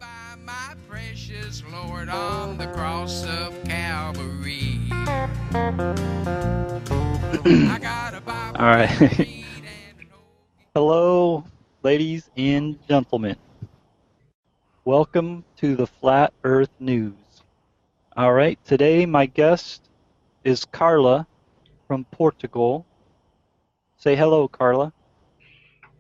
by my precious Lord on the cross of Calvary. I got a Bible All right. to read and an old... Hello, ladies and gentlemen. Welcome to the Flat Earth News. All right, today my guest is Carla from Portugal. Say hello, Carla.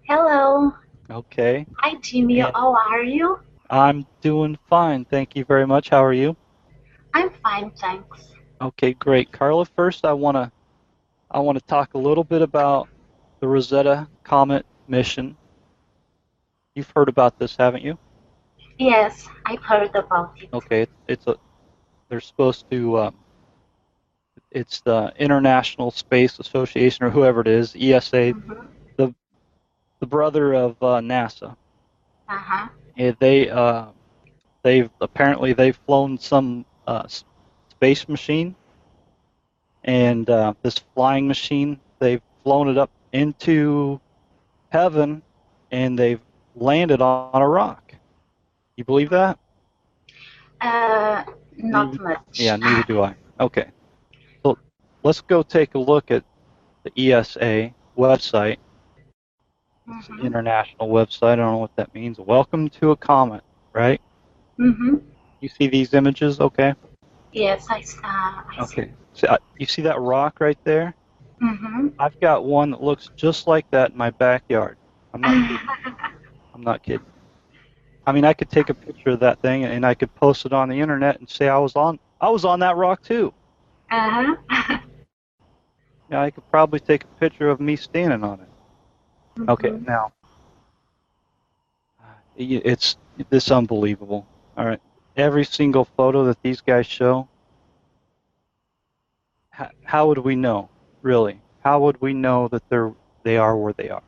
Hello. Okay. Hi, Jimmy. And How are you? I'm doing fine. Thank you very much. How are you? I'm fine, thanks. Okay, great. Carla, first I want to talk a little bit about the Rosetta Comet mission. You've heard about this, haven't you? Yes, I've heard about it. Okay, they're supposed to it's the International Space Association or whoever it is, ESA, Mm-hmm. the the brother of NASA. Uh-huh. And they've flown some space machine, and this flying machine, they've flown it up into heaven, and they've landed on a rock. You believe that? Uh, Not Neither, much. yeah, neither do I. Okay, so let's go take a look at the ESA website. It's an Mm-hmm. international website. I don't know what that means. Welcome to a comet, right? Mm-hmm. You see these images? Okay. Yes, I see. Okay. So, you see that rock right there? Mm-hmm. I've got one that looks just like that in my backyard. I'm not kidding. I'm not kidding. I mean, I could take a picture of that thing and I could post it on the internet and say I was on that rock too. Uh-huh. Yeah, I could probably take a picture of me standing on it. Okay, Mm-hmm. now it's this unbelievable. All right, every single photo that these guys show, how would we know, really? How would we know that they are where they are,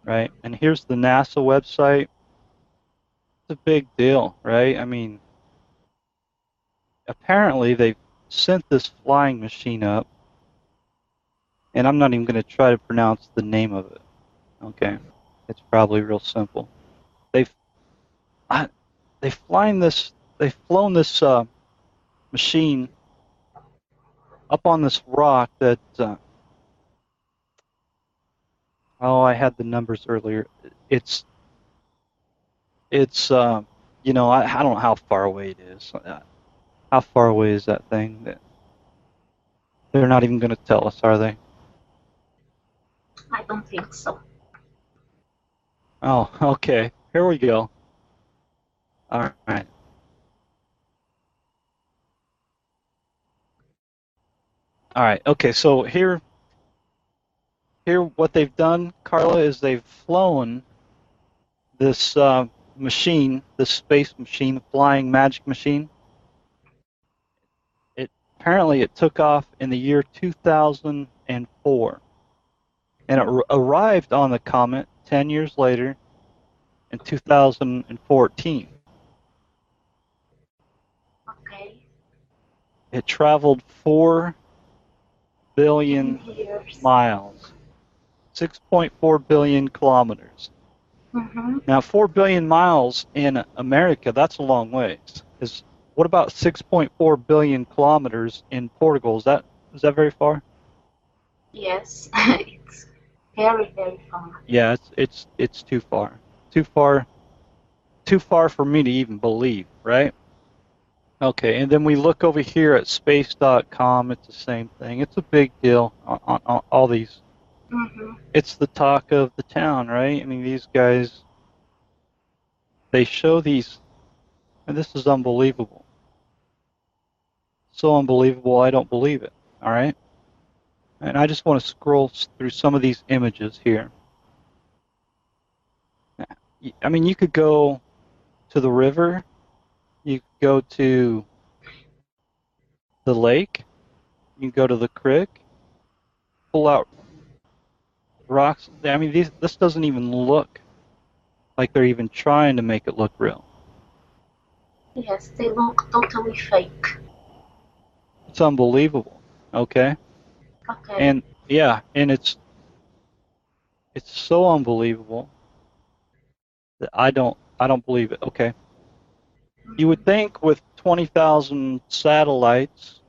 right? And here's the NASA website. It's a big deal, right? I mean, apparently they've sent this flying machine up, and I'm not even going to try to pronounce the name of it. Okay, it's probably real simple. They've I, they've flown this machine up on this rock that I had the numbers earlier. It's it's I don't know how far away it is. How far away is that thing? They're not even going to tell us, are they? I don't think so. Oh, okay. Here we go. All right. All right. Okay. So here, what they've done, Carla, is they've flown this machine, this space machine, the flying magic machine. It took off in the year 2004, and it arrived on the comet 10 years later in 2014. Okay. It traveled 4 10 billion years. miles, 6.4 billion kilometers. Mm-hmm. Now, 4 billion miles in America, that's a long ways. What about 6.4 billion kilometers in Portugal? Is that very far? Yes, it's very, very far. Yeah, it's too far. Too far too far for me to even believe, right? Okay, and then we look over here at space.com, it's the same thing. It's a big deal on all these. Mm-hmm. It's the talk of the town, right? I mean, these guys, they show these, and this is unbelievable. So unbelievable, I don't believe it, all right? And I just want to scroll through some of these images here. I mean, you could go to the river, you could go to the lake, you can go to the creek, pull out rocks. I mean, this doesn't even look like they're even trying to make it look real. Yes, they look totally fake. It's unbelievable. Okay, Okay. and yeah, and it's so unbelievable that I don't believe it. Okay, You would think with 20,000 satellites,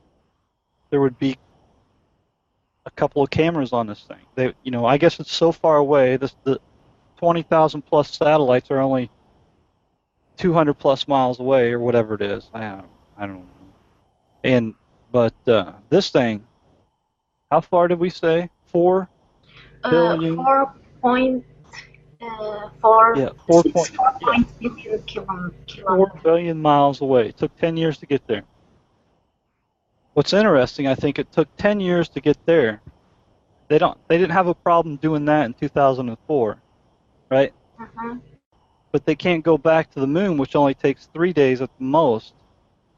there would be a couple of cameras on this thing. I guess it's so far away. The 20,000 plus satellites are only 200 plus miles away, or whatever it is. I don't know. But this thing, how far did we say? 4 billion. 4.4 Yeah, 4 point. 4 Yeah, billion 4 kilometers. billion miles away. It took 10 years to get there. What's interesting, I think it took 10 years to get there. They didn't have a problem doing that in 2004, right? Uh-huh. But they can't go back to the moon, which only takes 3 days at the most.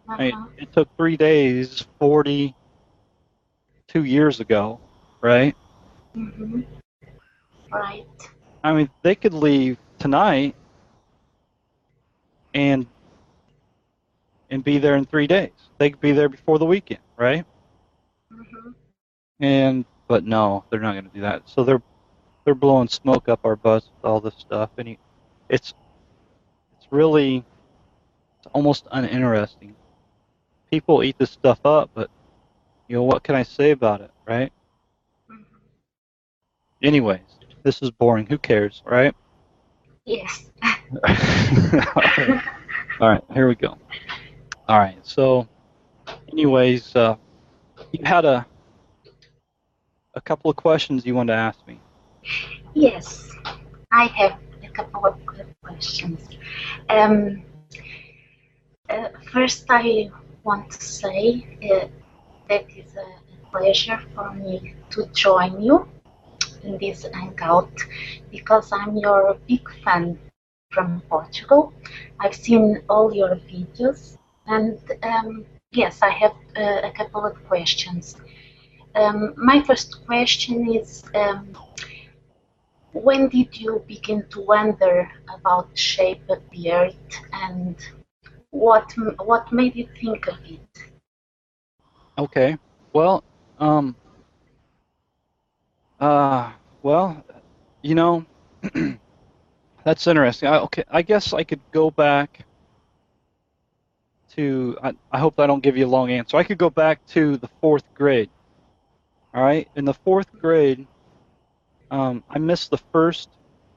I mean, Uh-huh. it took 3 days 42 years ago, right? Mm-hmm. Right. I mean, they could leave tonight and be there in 3 days. They could be there before the weekend, right? Mm-hmm. But no, they're not going to do that. So they're blowing smoke up our butts with all this stuff, and it's really, it's almost uninteresting. People eat this stuff up, but what can I say about it, right? Mm-hmm. Anyways, this is boring. Who cares, right? Yes. All right, here we go. All right, so anyways, you had a couple of questions you wanted to ask me. Yes, I have a couple of questions. Um, First, I want to say that is a pleasure for me to join you in this hangout because I'm your big fan from Portugal. I've seen all your videos, and yes, I have a couple of questions. My first question is, when did you begin to wonder about the shape of the Earth, and what made you think of it? Okay. Well, um, well, you know, that's interesting. Okay, I guess I could go back to. I hope I don't give you a long answer. I could go back to the fourth grade. All right, in the fourth grade, I missed the first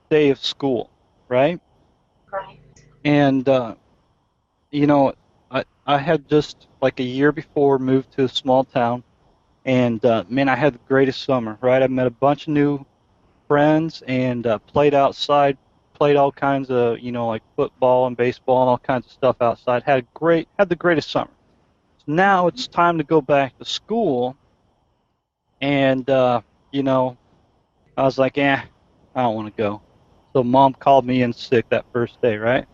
day of school, right? Right. And you know, I had just like a year before moved to a small town, and man, I had the greatest summer, right? I met a bunch of new friends and played outside, played all kinds of, like football and baseball and all kinds of stuff outside. Had the greatest summer. So now it's time to go back to school, and I was like, I don't want to go. So mom called me in sick that first day, right?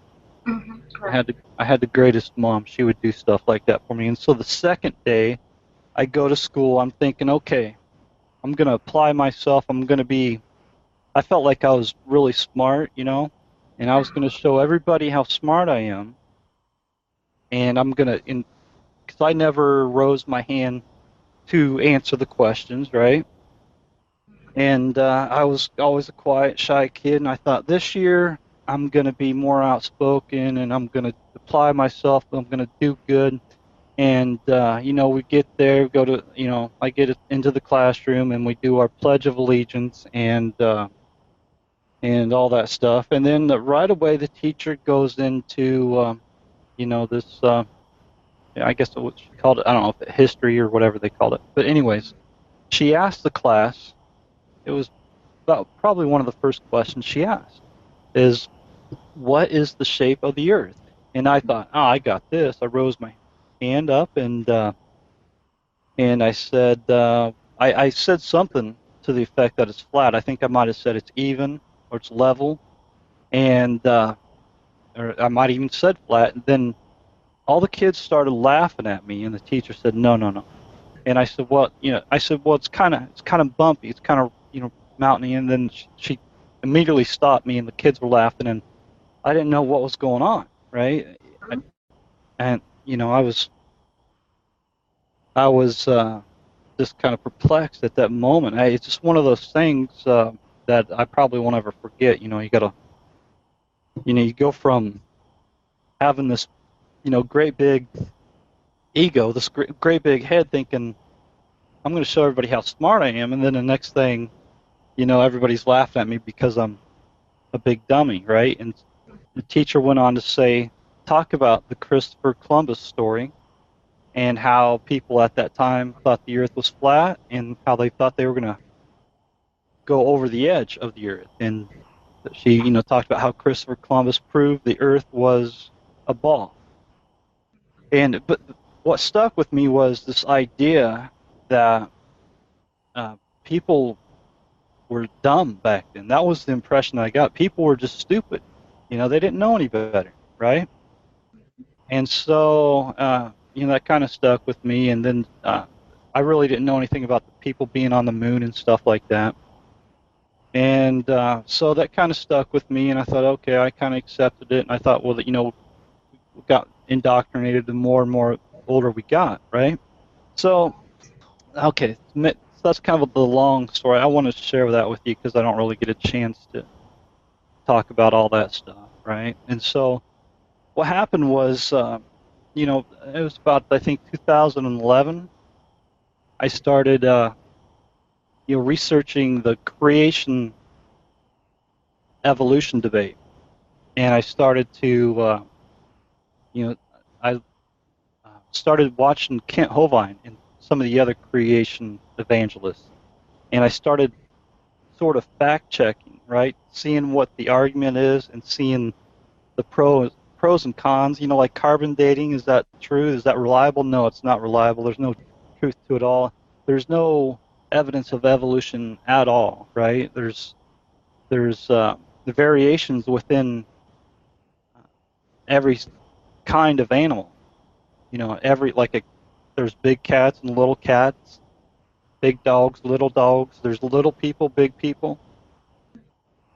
Mm-hmm. I Right. had the greatest mom. She would do stuff like that for me. And so the second day, I go to school. I'm thinking, okay, I'm gonna apply myself. I felt like I was really smart, and I was gonna show everybody how smart I am. And because I never rose my hand to answer the questions, right? And I was always a quiet, shy kid, and I thought this year I'm going to be more outspoken and I'm going to apply myself, I'm going to do good. And, we get there, go to, I get into the classroom and we do our Pledge of Allegiance and all that stuff. And then right away the teacher goes into, this, I guess what she called it, I don't know if it's history or whatever they called it. But anyways, she asked the class, it was about probably one of the first questions she asked is, what is the shape of the Earth? And I thought, I got this. I rose my hand up and I said, I said something to the effect that it's flat. I think I might have said it's even or it's level, and or I might have even said flat. And then all the kids started laughing at me, and the teacher said, no, no, no. And I said, well, it's kind of bumpy. It's kind of, mountainy. And then she immediately stopped me, and the kids were laughing, and I didn't know what was going on, right? And I was just kind of perplexed at that moment. It's just one of those things that I probably won't ever forget. You go from having this great big ego, this great big head, thinking I'm going to show everybody how smart I am, and then the next thing, everybody's laughing at me because I'm a big dummy, right? And the teacher went on to say, talk about the Christopher Columbus story and how people at that time thought the Earth was flat and how they thought they were going to go over the edge of the Earth. And she, talked about how Christopher Columbus proved the Earth was a ball. But what stuck with me was this idea that people were dumb back then. That was the impression I got. People were just stupid. They didn't know any better, right? And so, that kind of stuck with me. And then I really didn't know anything about the people being on the moon and stuff like that. And so that kind of stuck with me. And I thought, okay, I kind of accepted it. And I thought, well, we got indoctrinated the more and more older we got, right? So, okay, so that's kind of the long story. I want to share that with you because I don't really get a chance to talk about all that stuff, right? And so what happened was, it was about, I think, 2011. I started, researching the creation evolution debate. And I started to, I started watching Kent Hovind and some of the other creation evangelists. And I started sort of fact-checking, right? Seeing what the argument is and seeing the pros and cons. Like carbon dating, is that true? Is that reliable? No, it's not reliable. There's no truth to it all. There's no evidence of evolution at all, right? There's the variations within every kind of animal. There's big cats and little cats, big dogs, little dogs. There's little people, big people,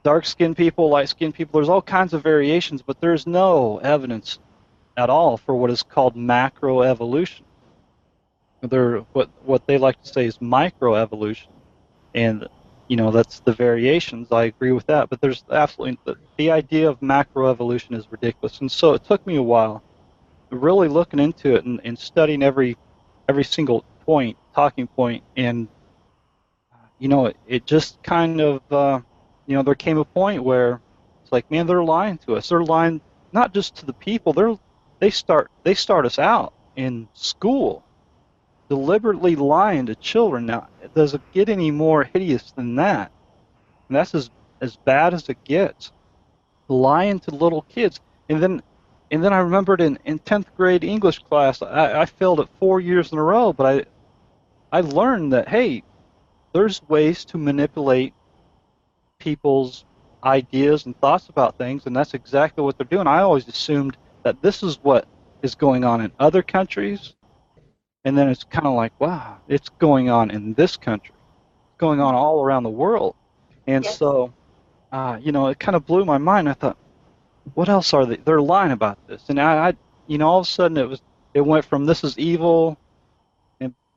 dark-skinned people, light-skinned people. There's all kinds of variations, but there's no evidence at all for what is called macroevolution. What they like to say is microevolution, and that's the variations. I agree with that, but there's absolutely the idea of macroevolution is ridiculous. And so it took me a while, really looking into it and studying every single talking point, and it just kind of there came a point where it's like, man, they're lying to us. They're lying not just to the people. They start us out in school, deliberately lying to children. Now, does it get any more hideous than that? And that's as bad as it gets. Lying to little kids. And then I remembered in 10th grade English class, I failed it 4 years in a row, but I learned that, hey, there's ways to manipulate people's ideas and thoughts about things, and that's exactly what they're doing. I always assumed that this is what is going on in other countries, and then it's kind of like, wow, it's going on in this country. It's going on all around the world. And Yes. so, it kind of blew my mind. I thought, what else are they? They're lying about this. And I all of a sudden it went from this is evil,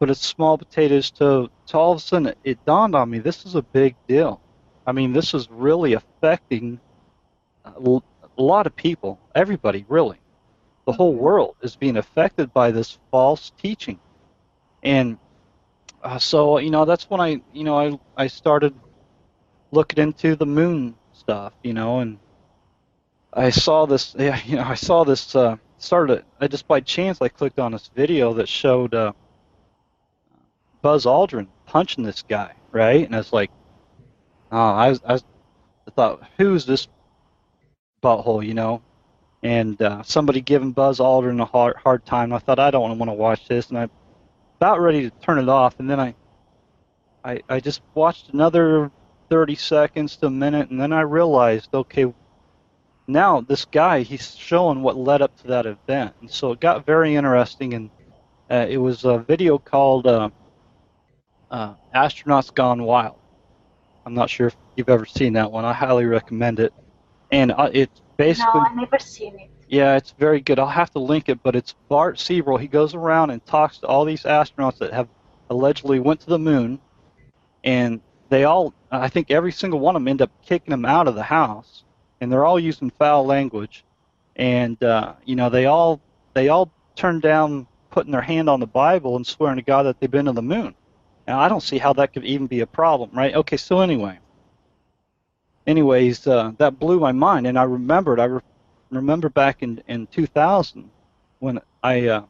but it's small potatoes to all of a sudden it dawned on me, this is a big deal. I mean, this is really affecting a lot of people, everybody, really. The whole world is being affected by this false teaching. And so, that's when I started looking into the moon stuff, and I saw this, I just by chance, I clicked on this video that showed Buzz Aldrin punching this guy, right? And I was like, I thought, who's this butthole, And somebody giving Buzz Aldrin a hard time. I thought, I don't want to watch this, and I about ready to turn it off, and then I just watched another 30 seconds to a minute, and then I realized, okay, now this guy, he's showing what led up to that event. And so it got very interesting, and it was a video called Astronauts Gone Wild. I'm not sure if you've ever seen that one. I highly recommend it. And it's basically... No, I've never seen it. Yeah, it's very good. I'll have to link it, but it's Bart Siebel. He goes around and talks to all these astronauts that have allegedly went to the moon, and they all, I think every single one of them end up kicking them out of the house, and they're all using foul language, and they all they all turned down putting their hand on the Bible and swearing to God that they've been to the moon. And I don't see how that could even be a problem, right? Okay, so anyways, that blew my mind, and I remember back in 2000 when I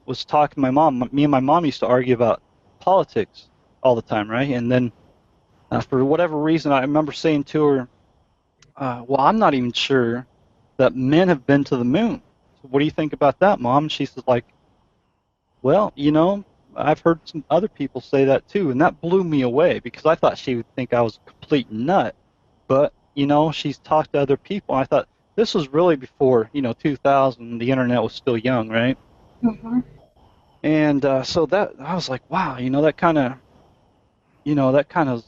was talking to my mom. Me and my mom used to argue about politics all the time, right? And then for whatever reason, I remember saying to her, well, I'm not even sure that men have been to the moon. So what do you think about that, Mom? And she says, like, well, I've heard some other people say that too, and that blew me away because I thought she would think I was a complete nut. But, she's talked to other people. I thought this was really before, 2000, the internet was still young, right? Mm-hmm. And so that I was like, wow, that kind of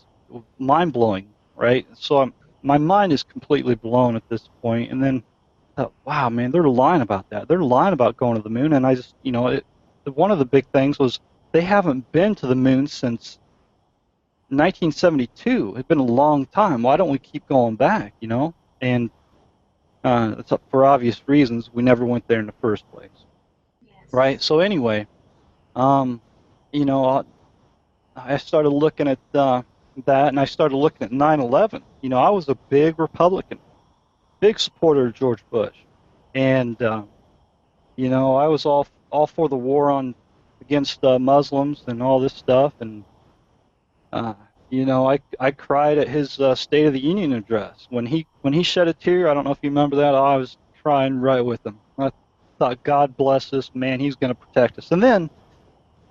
mind blowing, right? So my mind is completely blown at this point. And then, wow, man, they're lying about that. They're lying about going to the moon. And I just, one of the big things was they haven't been to the moon since 1972. It's been a long time. Why don't we keep going back, And it's for obvious reasons. We never went there in the first place. Yes. Right? So anyway, I started looking at that, and I started looking at 9/11. I was a big Republican, big supporter of George Bush, and I was all for the war against Muslims and all this stuff, and I cried at his State of the Union address when he shed a tear. I don't know if you remember that. I was crying right with him. I thought, God bless this man. He's going to protect us. And then,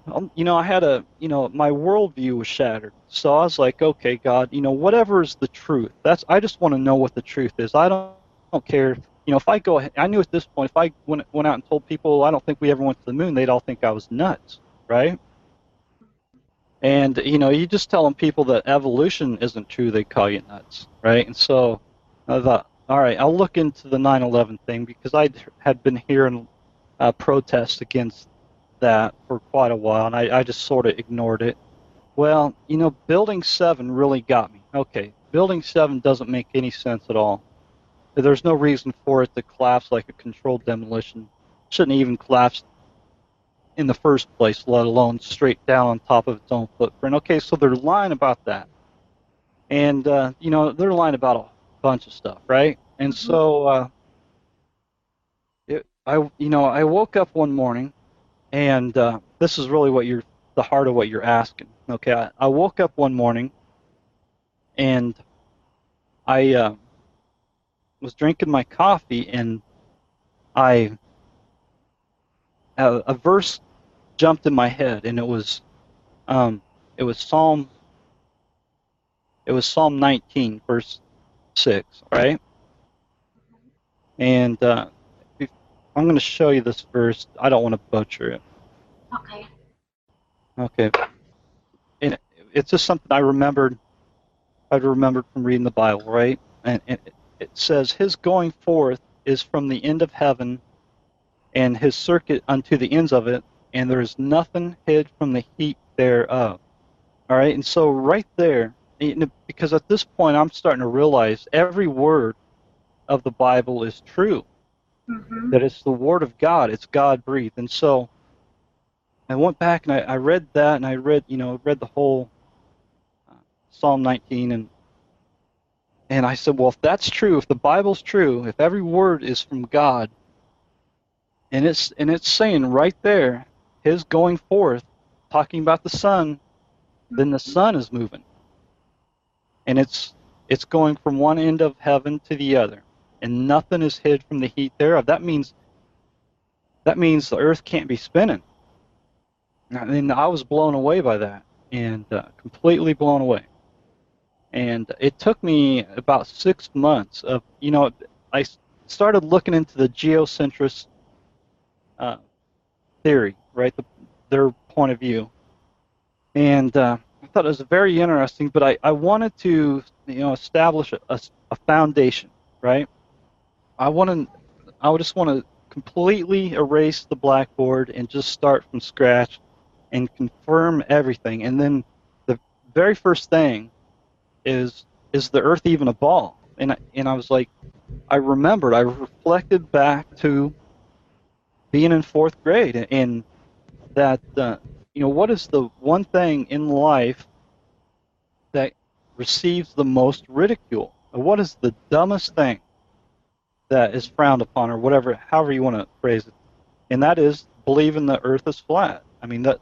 I had my worldview was shattered. So I was like, okay, God, whatever is the truth. I just want to know what the truth is. I don't care. If I go ahead, I knew at this point, if I went out and told people I don't think we ever went to the moon, they'd all think I was nuts, right? And, you just telling people that evolution isn't true, they call you nuts, right? And so I thought, all right, I'll look into the 9/11 thing because I had been hearing protests against that for quite a while, and I just sort of ignored it. Well, Building 7 really got me. Okay, Building 7 doesn't make any sense at all. There's no reason for it to collapse like a controlled demolition. Shouldn't even collapse in the first place, let alone straight down on top of its own footprint. Okay, so they're lying about that. And, they're lying about a bunch of stuff, right? And so I woke up one morning, and this is really the heart of what you're asking. Okay, I woke up one morning, and I was drinking my coffee, and a verse jumped in my head, and it was Psalm 19, verse 6, right? And I'm going to show you this verse. I don't want to butcher it. Okay. And it's just something I'd remembered from reading the Bible, right? And it says, his going forth is from the end of heaven, and his circuit unto the ends of it, and there is nothing hid from the heat thereof. All right, and so right there, because at this point I'm starting to realize every word of the Bible is true, that it's the Word of God, it's God-breathed. And so I went back and I read that, and I read the whole Psalm 19, and I said, well, if that's true, if the Bible's true, if every word is from God, and it's saying right there, his going forth, talking about the sun, then the sun is moving, and it's going from one end of heaven to the other, and nothing is hid from the heat thereof. That means the earth can't be spinning. And I was blown away by that, and completely blown away. And it took me about 6 months of, I started looking into the geocentrist theory, right, their point of view. And I thought it was very interesting, but I wanted to, establish a foundation, right? I just want to completely erase the blackboard and just start from scratch and confirm everything. And then the very first thing is the Earth even a ball? And I was like, I reflected back to being in 4th grade, and that what is the one thing in life that receives the most ridicule? What is the dumbest thing that is frowned upon, or whatever, however you want to phrase it? And that is believing the Earth is flat. I mean, that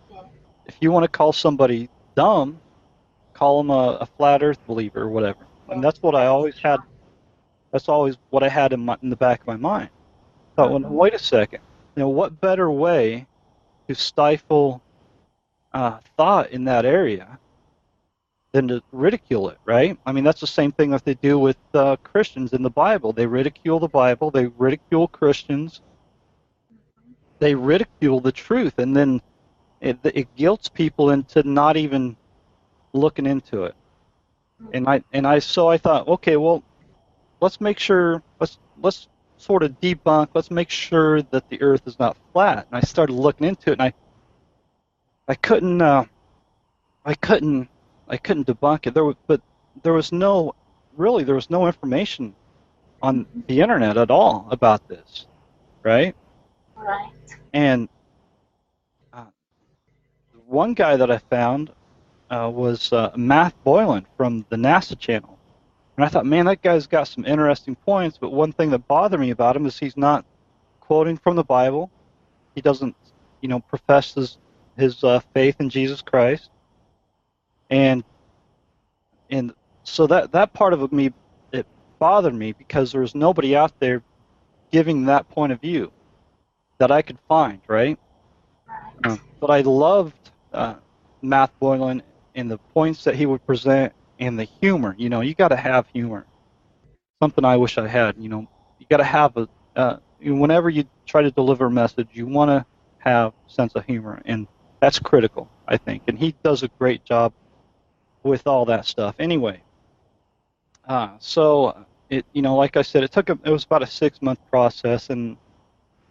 if you want to call somebody dumb, call them a flat Earth believer or whatever. And that's what I always had. That's always what I had in the back of my mind. I thought, well, wait a second. What better way to stifle thought in that area than to ridicule it, right? I mean, that's the same thing that they do with Christians in the Bible. They ridicule the Bible. They ridicule Christians. They ridicule the truth, and then it guilts people into not even looking into it. And I thought, okay, well, let's make sure, let's sort of debunk, let's make sure that the Earth is not flat. And I started looking into it, and I couldn't debunk it. But there was no information on the internet at all about this, right? Right. And one guy that I found was Matt Boylan from the NASA channel. And I thought, man, that guy's got some interesting points, but one thing that bothered me about him is he's not quoting from the Bible. He doesn't, profess his faith in Jesus Christ. And so that part of it bothered me, because there was nobody out there giving that point of view that I could find, right? But I loved Matt Boylan and the points that he would present, and the humor. You got to have humor. Something I wish I had. You got to have whenever you try to deliver a message, you want to have a sense of humor, and that's critical, I think. And he does a great job with all that stuff. Anyway, so it, like I said, it was about a 6-month process, and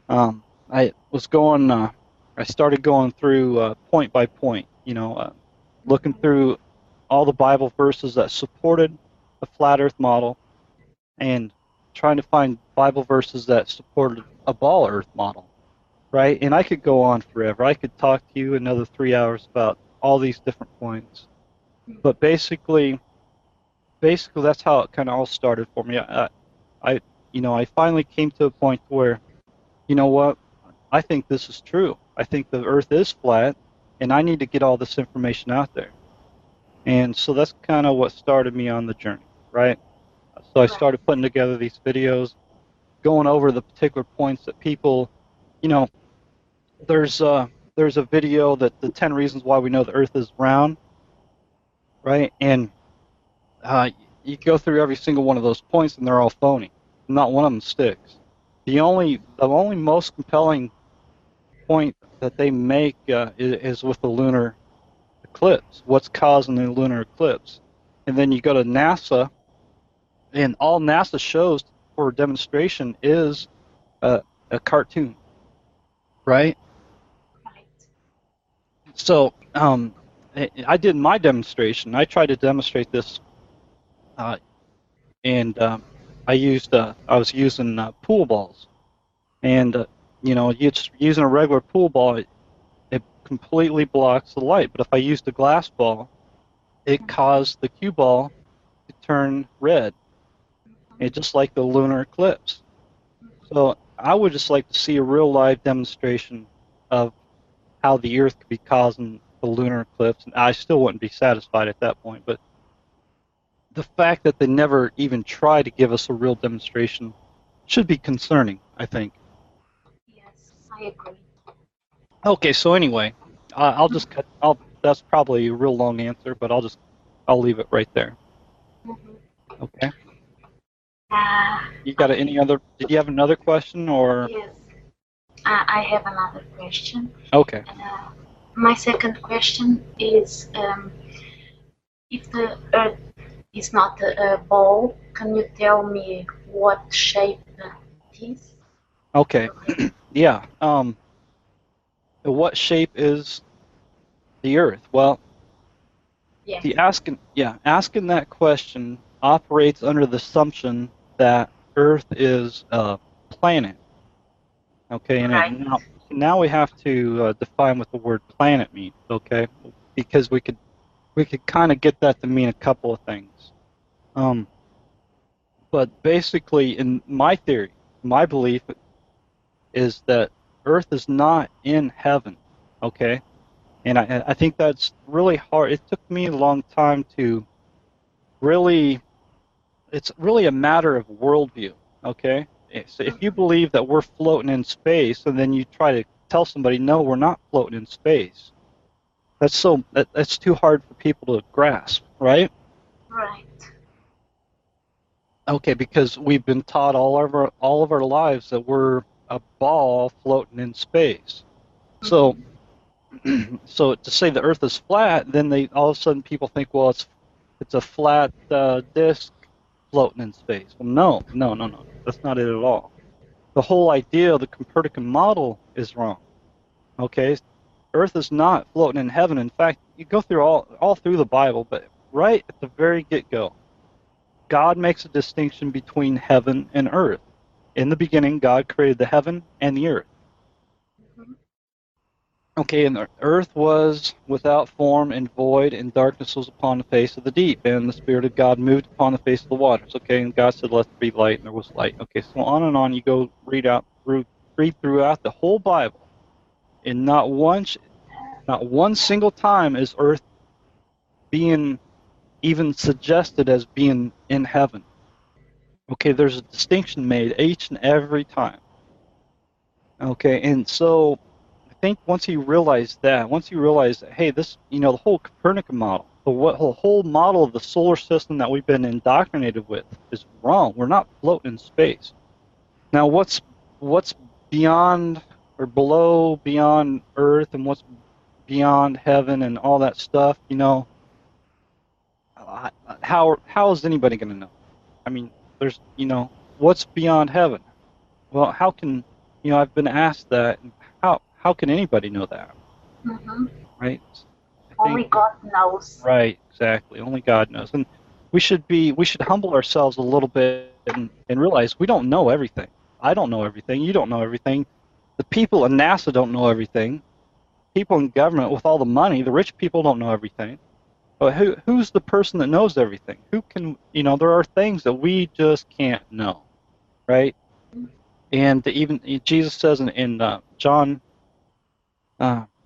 I started going through point by point, looking through all the Bible verses that supported the flat Earth model, and trying to find Bible verses that supported a ball Earth model, right? And I could go on forever. I could talk to you another 3 hours about all these different points. But basically that's how it kind of all started for me. I finally came to a point where, what? I think this is true. I think the Earth is flat, and I need to get all this information out there. And so that's kind of what started me on the journey, right? So I started putting together these videos, going over the particular points that people, there's a video that the 10 reasons why we know the Earth is round, right? And you go through every single one of those points, and they're all phony. Not one of them sticks. The only most compelling point that they make is with the lunar eclipse. What's causing the lunar eclipse? And then you go to NASA, and all NASA shows for demonstration is a cartoon, right? Right. So I did my demonstration. I tried to demonstrate this, and I was using pool balls, and just using a regular pool ball, it completely blocks the light. But if I used a glass ball, it caused the cue ball to turn red. It's just like the lunar eclipse. So I would just like to see a real live demonstration of how the Earth could be causing the lunar eclipse. And I still wouldn't be satisfied at that point. But the fact that they never even try to give us a real demonstration should be concerning, I think. Yes, I agree. Okay, so anyway, I'll just cut. That's probably a real long answer, but I'll leave it right there. Mm-hmm. Okay. You got any other? Did you have another question, or? Yes, I have another question. Okay. My second question is, if the Earth is not a ball, can you tell me what shape it is? Okay. Yeah. What shape is the Earth? Well, Yes. asking that question operates under the assumption that Earth is a planet, Okay, and Right. now we have to define what the word planet means. Okay, because we could kind of get that to mean a couple of things. But basically, in my theory, my belief is that Earth is not in heaven. Okay, and I think that's really hard. It took me a long time to really. It's really a matter of worldview. Okay, so if you believe that we're floating in space, and then you try to tell somebody, no, we're not floating in space, that's too hard for people to grasp, right? Right. Okay, because we've been taught all of our lives that we're a ball floating in space. So so to say the Earth is flat, then they all of a sudden people think, well, it's a flat disk floating in space. Well, no, that's not it at all. The whole idea of the Copernican model is wrong. Okay, Earth is not floating in heaven. In fact, you go through all through the Bible, but right at the very get-go, God makes a distinction between heaven and earth. In the beginning, God created the heaven and the earth. Okay, and the earth was without form and void, and darkness was upon the face of the deep, and the Spirit of God moved upon the face of the waters. Okay, and God said, "Let there be light," and there was light. Okay, so on and on you go. Read throughout the whole Bible, and not one single time is earth being even suggested as being in heaven. Okay, there's a distinction made each and every time. Okay, and so I think once you realize that, hey, this, the whole Copernican model, the whole model of the solar system that we've been indoctrinated with is wrong. We're not floating in space. Now, what's beyond or below, beyond Earth, and what's beyond heaven and all that stuff, how is anybody going to know? I mean, there's, what's beyond heaven? Well, how can, I've been asked that, and how can anybody know that? Right? Only God knows. Right, exactly. Only God knows. And we should humble ourselves a little bit and realize we don't know everything. I don't know everything. You don't know everything. The people in NASA don't know everything. People in government with all the money, the rich people don't know everything. But who's the person that knows everything? Who can, there are things that we just can't know, right? And even Jesus says in John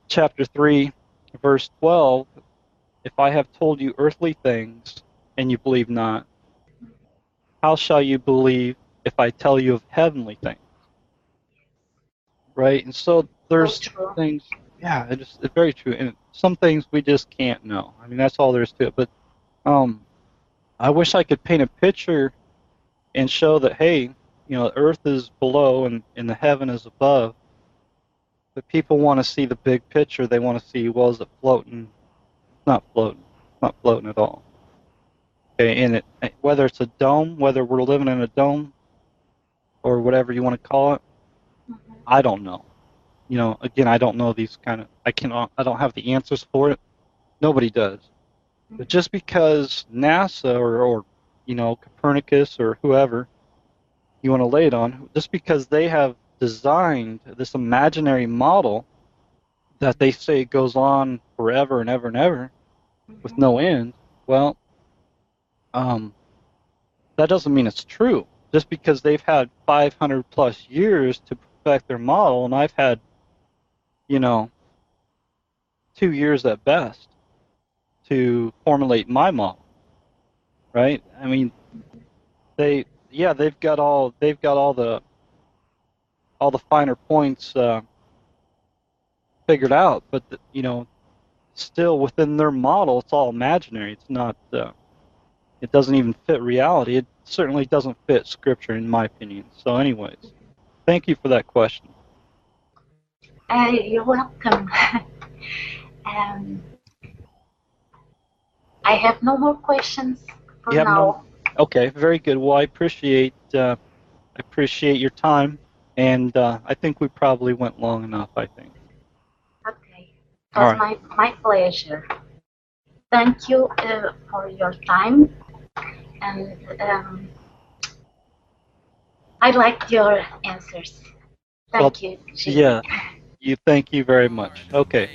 chapter 3, verse 12, if I have told you earthly things and you believe not, how shall you believe if I tell you of heavenly things? Right? And so there's things, yeah, it's very true. And some things we just can't know. I mean, that's all there is to it. But I wish I could paint a picture and show that, hey, Earth is below and the heaven is above. But people want to see the big picture. They want to see, well, is it floating? It's not floating. It's not floating at all. Okay, and whether it's a dome, whether we're living in a dome, or whatever you want to call it, I don't know. Again, I don't know these kind of. I don't have the answers for it. Nobody does. But just because NASA or Copernicus or whoever you want to lay it on, just because they have designed this imaginary model that they say goes on forever and ever and ever with no end, well, that doesn't mean it's true. Just because they've had 500 plus years to perfect their model, and I've had, 2 years at best to formulate my model, right? I mean, they've got all the finer points figured out, but still within their model, it's all imaginary. It's not. It doesn't even fit reality. It certainly doesn't fit Scripture, in my opinion. So, anyways, thank you for that question. You're welcome. I have no more questions for now. Okay, very good. Well, I appreciate your time, and I think we probably went long enough. I think. Okay, it was my pleasure. Thank you for your time, and I liked your answers. Thank you, Jimmy. Yeah, thank you very much. Okay.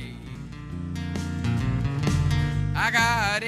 I got